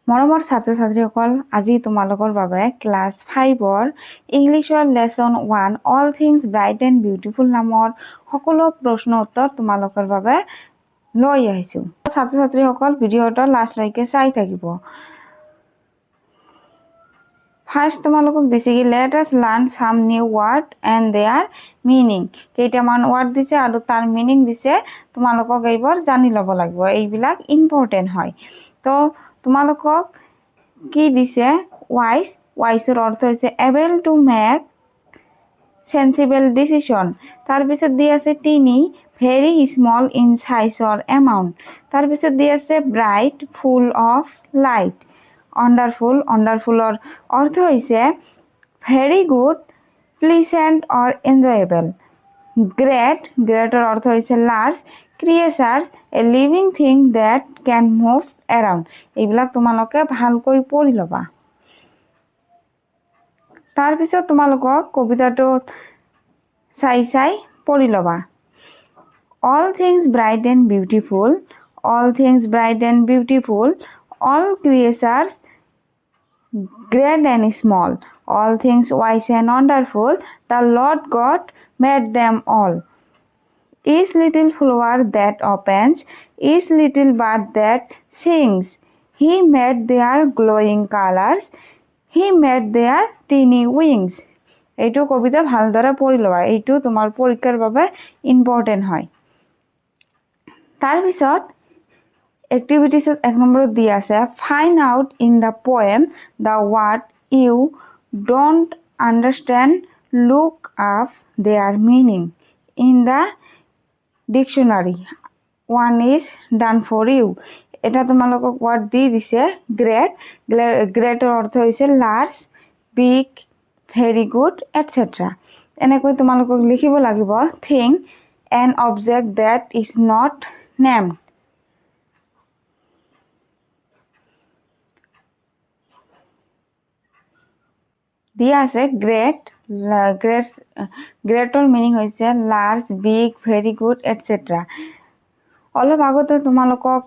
মৰমৰ ছাত্ৰ ছাত্ৰীসকল, আজি তোমালোকৰ বাবে ক্লাছ 5ৰ ইংলিছৰ lesson 1 all things bright and beautiful নামৰ সকলো প্ৰশ্ন উত্তৰ তোমালোকৰ বাবে লৈ আহিছোঁ। ছাত্ৰ ছাত্ৰীসকল ভিডিঅ'টো লাষ্টলৈকে চাই থাকিব। ফাৰ্ষ্ট তোমালোকক দিছে কি let us learn some new word and there meaning. কেইটামান ৱৰ্ড দিছে আৰু তাৰ মিনিং দিছে, তোমালোকক এইবোৰ জানি ল'ব লাগিব, এইবিলাক ইম্পৰ্টেণ্ট হয়। তো তোমালোকক কি দিছে ওয়াইজ, ওয়াইজৰ অৰ্থ হৈছে able to make sensible decision. তাৰপিছত দি আছে টিনি, ভেৰি স্মল ইন সাইজৰ এমাউণ্ট। তাৰপিছত দি আছে bright, full of light. Wonderful, অণ্ডাৰফুলৰ অৰ্থ হৈছে very good, pleasant or enjoyable. Great, গ্ৰেটৰ অৰ্থ হৈছে large. Creatures, a living thing that can move around. এইবিলাক তোমালোকে ভালকৈ পঢ়ি ল'বা। তাৰপিছত তোমালোকক কবিতাটো চাই পঢ়ি ল'বা। All things bright and beautiful, all things bright and beautiful, all creatures great and small, all things wise and wonderful, the Lord God made them all. Each little flower that opens, each little bird that sings, he made their glowing colors, he made their teeny wings. এইটো কবিতা ভালদৰে পঢ়ি লোৱা, এইটো তোমাৰ পৰীক্ষাৰ বাবে important হয়। তাৰপিছত এক্টিভিটিছত 1 নম্বৰত দি আছে find out in the poem the word you don't understand, look up their meaning in the dictionary, 1 is done for you. এটা তোমালোকক ৱাৰ্ড দি দিছে গ্ৰেট, গ্ৰেটৰ অৰ্থ হৈছে large, big, very good etcetera. এনেকৈ তোমালোকক লিখিব লাগিব thing an object that is not named. দিয়া আছে গ্ৰেট, গ্ৰেটৰ মিনিং হৈছে large, big, very good etcetera. অলপ আগতে তোমালোকক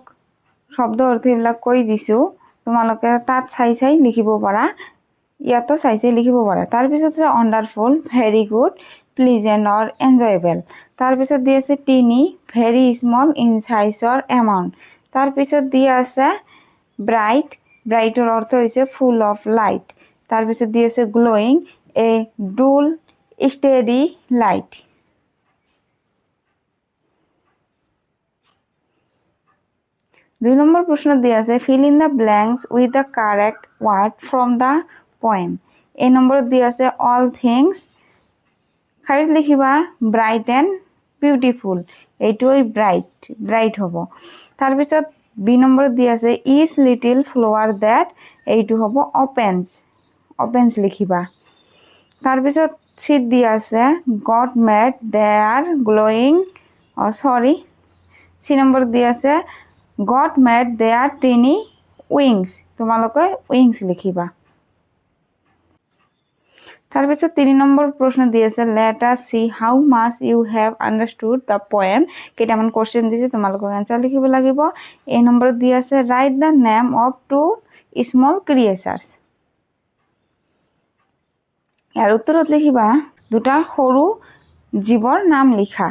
শব্দ অৰ্থ এইবিলাক কৈ দিছোঁ, তোমালোকে তাত চাই লিখিব পাৰা, ইয়াতো চাই লিখিব পাৰা। তাৰপিছত আছে অণ্ডাৰফুল, very good, pleasant or enjoyable. তাৰপিছত দি আছে টিনি, ভেৰি স্মল ইন সাইজৰ এমাউণ্ট। তাৰপিছত দি আছে ব্ৰাইট, ব্ৰাইটৰ অৰ্থ হৈছে ফুল অফ লাইট। তাৰপিছত দি আছে গ্লোয়িং, এ ডুল ষ্টেডি লাইট। দুই নম্বৰ প্ৰশ্ন দি আছে fill in the blanks with the correct ward from the poem. এই নম্বৰত দি আছে অল থিংছ, শাৰীত লিখিবা ব্ৰাইট এণ্ড বিউটিফুল, এইটোৱেই ব্ৰাইট, ব্ৰাইট হ'ব। তাৰপিছত বি নম্বৰত দি আছে ইজ লিটিল ফ্লাৱাৰ ডেট, এইটো হ'ব অপেন্স, অপেন্স লিখিবা। তাৰপিছত চিট দি আছে God made their glowing, C নম্বৰত দি আছে God made their tiny wings, তোমালোকে উইংছ লিখিবা। তাৰপিছত 3 নম্বৰ প্ৰশ্ন দি আছে let us see how much you have understood the poem. কেইটামান কুৱেশ্যন দিছে, তোমালোকক এনচাৰ লিখিব লাগিব। এই নম্বৰত দি আছে write the name of 2 small creatures. ইয়াৰ উত্তৰত লিখিবা 2টা সৰু জীৱৰ নাম লিখা।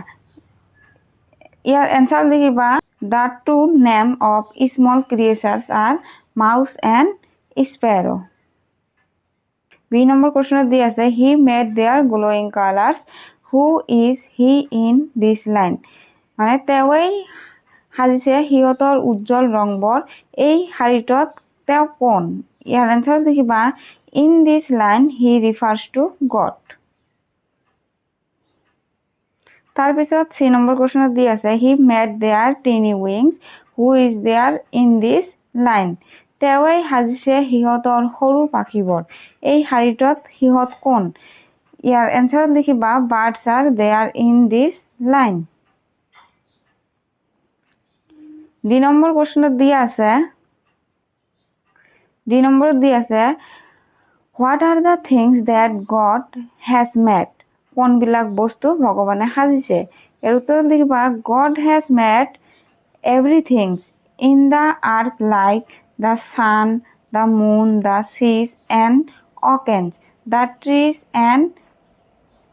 ইয়াৰ এনচাৰ লিখিবা the 2 name of small ক্ৰিয়েচাৰ্ছ are mouse and sparrow. B নম্বৰ কুৱেশ্যনত দি আছে he made their glowing colours, who is he in this line. মানে তেওঁৱেই সাজিছে সিহঁতৰ উজ্জ্বল ৰংবোৰ, এই শাৰীটোত তেওঁ কোন। ইয়াৰ এনচাৰ লিখিবা in this line he refers to God. তাৰপিছত চি নম্বৰ কুৱেশ্যনত দি আছে he made their tiny wings, who is there in this line. তেওঁৱেই সাজিছে সিহঁতৰ সৰু পাখিবোৰ, এই শাৰীটোত সিহঁত কোন। ইয়াৰ এনচাৰত লিখিবা birds are there in this line. D নম্বৰ কুৱেশ্যনত দি আছে what are the things that God has made, কোনবিলাক বস্তু ভগৱানে সাজিছে। ইয়াৰ উত্তৰত লিখিবা God has made everythings in the earth like the sun, the moon, the seas and oceans, the trees and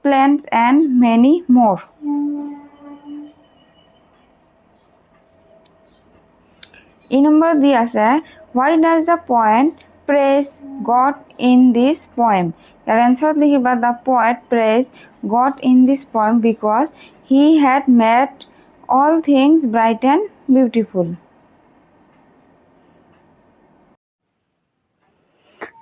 plants and many more. এই নম্বর দিয়ে আছে why does the poet praise God in this poem? ইয়াৰ এনসাৰত লিখিবা the poet praised God in this poem because he had made all things bright and beautiful.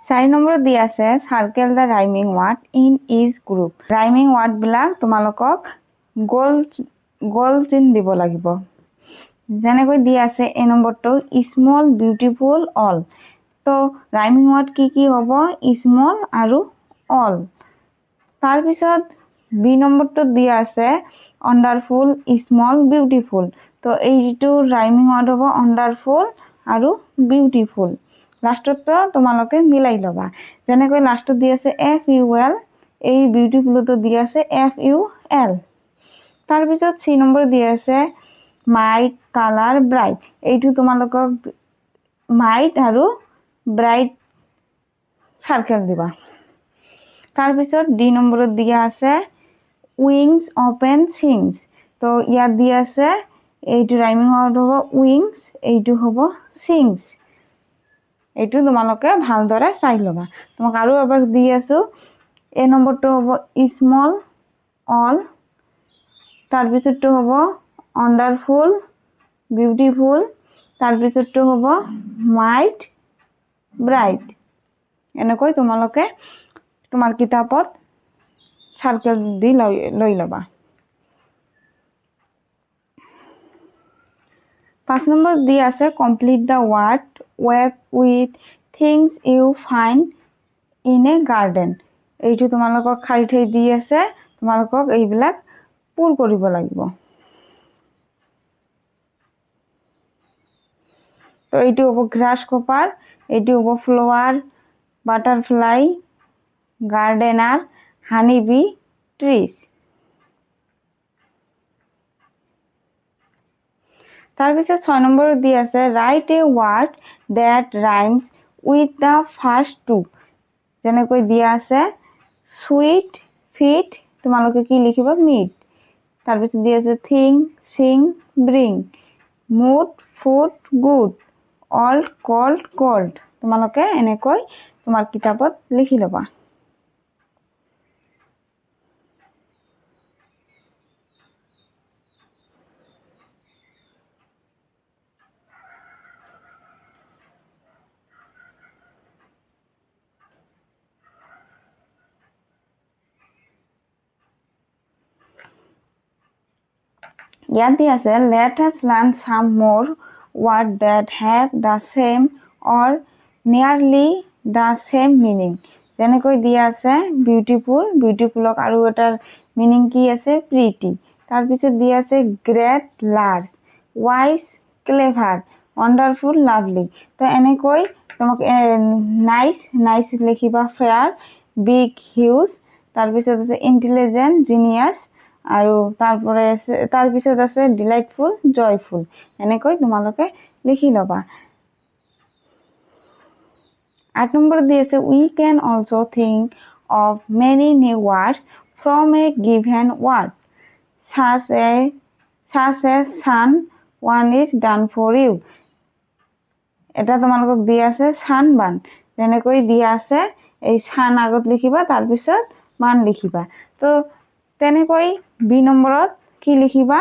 4 number দি আছে circle the rhyming word in each group. rhyming word বিলাক তোমালোকক গোল চিন দিব লাগিব। যেনেকৈ দি আছে এ নম্বৰটো স্মল বিউটিফুল অল। তো rhyming word কি হ'ব স্মল আৰু অল। তাৰপিছত বি নম্বৰটো দি আছে wonderful স্মল বিউটিফুল। তো এইটো rhyming word হ'ব wonderful আৰু বিউটিফুল। লাষ্টটো তোমালোকে মিলাই ল'বা। যেনেকৈ লাষ্টত দি আছে FUL, এই বিউটিফুলটো দি আছে FUL। তাৰপিছত চি নম্বৰ দি আছে মাইট কালাৰ ব্ৰাইট। এইটো তোমালোকক মাইট আৰু ব্ৰাইট সাৰ্কেল দিবা। তাৰপিছত ডি নম্বৰত দিয়া আছে উইংছ অপেন চিংছ। তো ইয়াত দি আছে এইটো rhyming word হ'ব উইংছ, এইটো হ'ব চিংছ। এইটো তোমালোকে ভালদৰে চাই ল'বা। তোমাক আৰু এবাৰ দি আছো এ নম্বৰটো হ'ব স্মল অল, তাৰপিছতটো হ'ব wonderful বিউটিফুল, তাৰপিছতটো হ'ব মাইট ব্ৰাইট। এনেকৈ তোমালোকে তোমাৰ কিতাপত সাৰ্কেল দি লৈ ল'বা। 5 নম্বৰ দি আছে complete the word web with things you find in a garden. এইটো তোমালোকক খালি ঠাই দি আছে, তোমালোকক এইবিলাক পূৰ কৰিব লাগিব। তো এইটো হ'ব গ্ৰাছহপাৰ, এইটো হ'ব ফ্লাৱাৰ, বাটাৰফ্লাই, গাৰ্ডেনাৰ, হানি বি, ট্ৰিজ। তাৰপিছত 6 নম্বৰ দি আছে write a word that rhymes with the first two. যেনেকৈ দিয়া আছে sweet feet, তোমালোকে কি লিখিবা মিট। তাৰপিছত দি আছে think sing bring, mood food good, old cold cold। তোমালোকে এনেকৈ তোমাৰ কিতাপত লিখি ল'বা। ইয়াত দি আছে let us learn some more words that have the same or nearly the same meaning. যেনেকৈ দিয়া আছে বিউটিফুল, বিউটিফুলক আৰু এটাৰ মিনিং কি আছে প্ৰিটি। তাৰপিছত দিয়া আছে গ্ৰেট লাৰ্জ, ওয়াইজ ক্লেভাৰ, ওয়ান্ডাৰফুল লাভলি। তো এনেকৈ তোমাক নাইস লিখিবা ফেয়াৰ, বিগ হিউজ, তাৰপিছত আছে ইন্টেলিজেন্ট জিনিয়াছ, আৰু তাৰপিছত আছে ডিলাইটফুল জয়ফুল। এনেকৈ তোমালোকে লিখি ল'বা। 8 নম্বৰ দি আছে we can also think of many new words from a given word such as sun, one is done for you। এটা তোমালোকক দি আছে sunburn। যেনেকৈ দিয়া আছে এই sun আগত লিখিবা, তাৰপিছত মান লিখিবা। তো তেনেকৈ বি নম্বৰত কি লিখিবা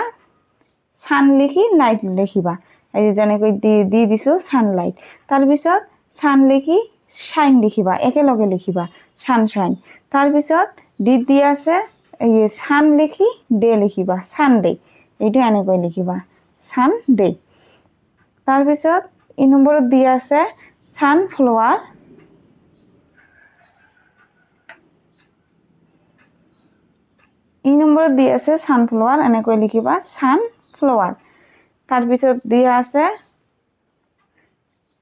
সান লিখি লাইট লিখিবা। এই যেনেকৈ দি দিছো সানলাইট। তাৰপিছত সান লিখি শাইন লিখিবা, একেলগে লিখিবা সানশাইন। তাৰপিছত দি আছে এই সান লিখি ডে লিখিবা সানডে, এইটো এনেকৈ লিখিবা সানডে। তাৰপিছত ই নম্বৰত দি আছে সানফ্লাৱাৰ, ই নম্বৰত দি আছে সানফ্লাৱাৰ, এনেকৈ লিখিবা সানফ্লাৱাৰ। তাৰপিছত দিয়া আছে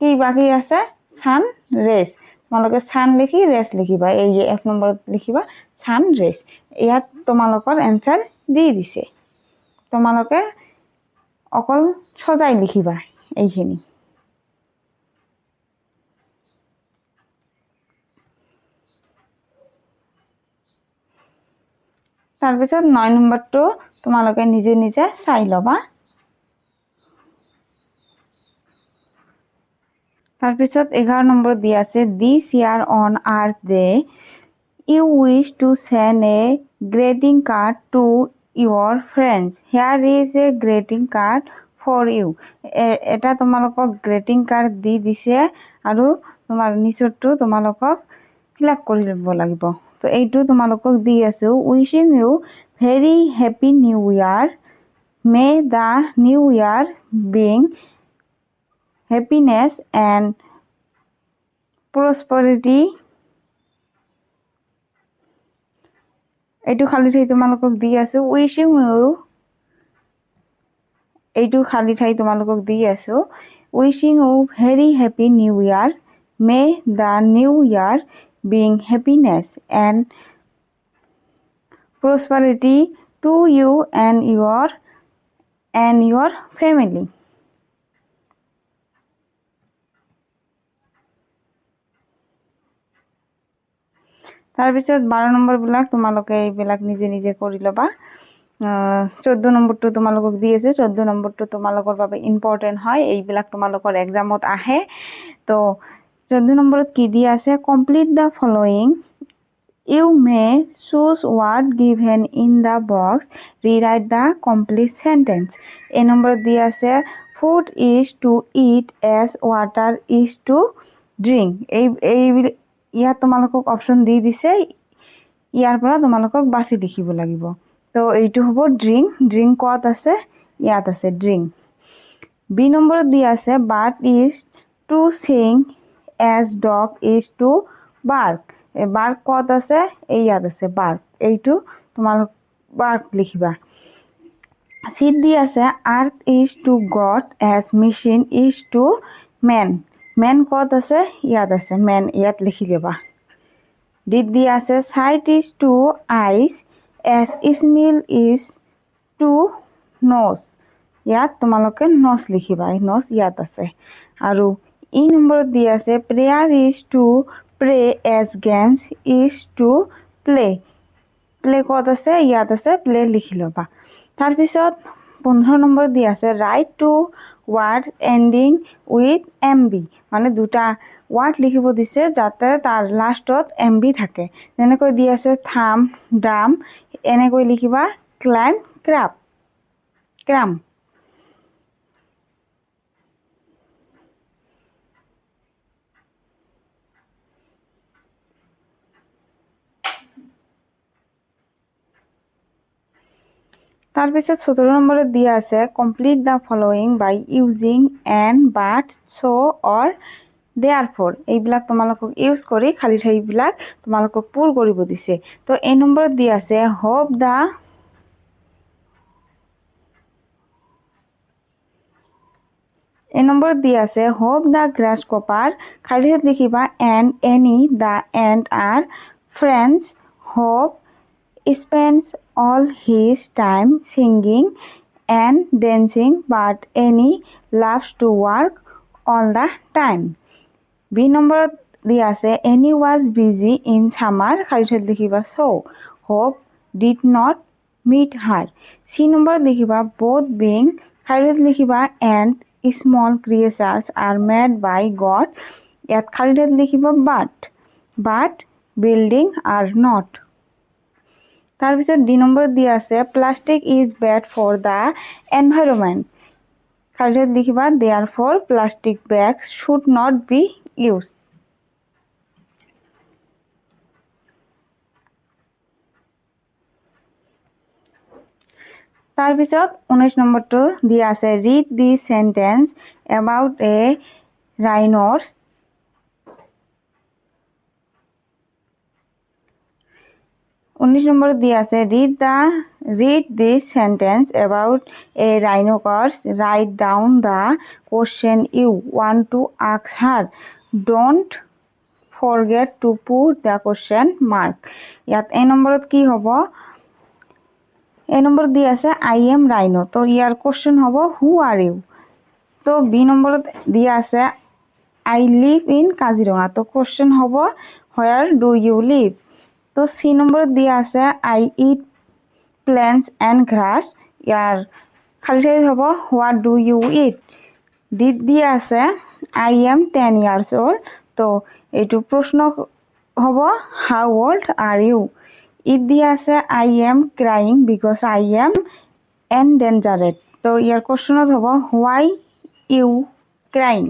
কি বাকি আছে সান ৰেছ, তোমালোকে সান লিখি ৰেছ লিখিবা। এই এফ নম্বৰত লিখিবা সান ৰেছ। ইয়াত তোমালোকৰ এনসাৰ দি দিছে, তোমালোকে অকল সজাই লিখিবা এইখিনি। তাৰপিছত 9 নম্বৰটো তোমালোকে নিজে নিজে চাই ল'বা। তাৰপিছত 11 নম্বৰ দি আছে this year on earth day you wish to send a greeting card to your friends. Here is a greeting card for you. এটা তোমালোকক গ্ৰেটিং কাৰ্ড দি দিছে আৰু তোমাৰ নিচৰটো তোমালোকক ফিল আপ কৰি ল'ব লাগিব। তো এইটো তোমালোকক দি আছো witching you very happy new year May the new year being happiness and prosperity. এইটো খালি ঠাই তোমালোকক দি আছো উইচিং ইউ, এইটো খালি ঠাই তোমালোকক দি আছো witching you very happy new year May the new year being happiness and prosperity to you and your family. তাৰপিছত 12 নম্বৰবিলাক তোমালোকে এইবিলাক নিজে নিজে কৰি ল'বা। 14 নম্বৰটো তোমালোকক দি আছে। 14 নম্বৰটো তোমালোকৰ বাবে ইম্পৰ্টেণ্ট হয়, এইবিলাক তোমালোকৰ এক্সামত আহে। তো 14 নম্বৰত কি দি আছে complete the following you may choose word given in the box rewrite the complete sentence. এই নম্বৰত দি আছে food is to eat as water is to drink. এই ইয়াত তোমালোকক অপশ্যন দি দিছে, ইয়াৰ পৰা তোমালোকক বাছি লিখিব লাগিব। তো এইটো হ'ব ড্ৰিংক ক'ত আছে, ইয়াত আছে ড্ৰিংক। বি নম্বৰত দি আছে bird is to sing as dog is to bark. Bark ক'ত আছে, এই ইয়াত আছে বাৰ্ক, এইটো তোমালোক বাৰ্ক লিখিবা। চিট দি আছে earth is to god as machine is to man. Man ক'ত আছে, ইয়াত আছে মেন, ইয়াত লিখি ল'বা। ডিত দি আছে sight is to eyes as smell is to nose. ইয়াত তোমালোকে ন'জ লিখিবা, এই ন'জ ইয়াত আছে। আৰু ই নম্বৰত দি আছে prayer is to pray as games is to play. Play ক'ত আছে, ইয়াত আছে, প্লে লিখি ল'বা। তাৰপিছত 15 নম্বৰ দি আছে right to words ending with MB, মানে দুটা ৱাৰ্ড লিখিব দিছে যাতে তাৰ লাষ্টত MB থাকে। যেনেকৈ দি আছে থাম ডাম, এনেকৈ লিখিবা ক্লাইম ক্ৰাম। তাৰপিছত 17 নম্বৰত দিয়া আছে complete the following by using and but so' or therefore. এইবিলাক তোমালোকক ইউজ কৰি খালী ঠাইবিলাক তোমালোকক পূৰ কৰিব দিছে। তো এই নম্বৰত দি আছে হোপ দ্য গ্ৰাছ কপাৰ, খালী ঠাইত লিখিবা and any the and are friends hope spends all his time singing and dancing but any loves to work all the time. B নম্বৰত দি আছে any was busy in summer, খালী ঠাইত লিখিবা so hope did not meet her. C নম্বৰত লিখিবা both being, খালী ঠাইত লিখিবা and small creatures are made by God, ইয়াত খালী ঠাইত লিখিবা but building are not. তাৰপিছত ডি নম্বৰত দি আছে plastic is bad for the environment, খালী ঠাইত লিখিবা therefore plastic bags should not be use. তাৰপিছত 19 নম্বৰটো দিয়া আছে read the sentence about a rhinos. 19 নম্বৰত দিয়া আছে read this sentence about a rhinoceros, write down the question you want to ask her, don't forget to put the question mark. ইয়াত এই নম্বৰত কি হ'ব, এই নম্বৰত দি আছে আই এম ৰাইনো, তো ইয়াৰ কুৱেশ্যন হ'ব হু আৰ ইউ। তো বি নম্বৰত দিয়া আছে আই লিভ ইন কাজিৰঙা, তো কুৱেশ্যন হ'ব হোৱেৰ ডু ইউ লিভ। তো চি নম্বৰত দিয়া আছে I eat plants and grass. ইয়াৰ খালী ঠাইত হ'ব হোৱাট ডু ইউ ইট। ডিড দিয়া আছে আই এম 10 years old। তো এইটো প্ৰশ্ন হ'ব হাউ অল্ড আৰ ইউ। ইট দিয়া আছে I am crying because I am endangered. তো ইয়াৰ কুৱেশ্যনত হ'ব হোৱাই ইউ ক্ৰাইং।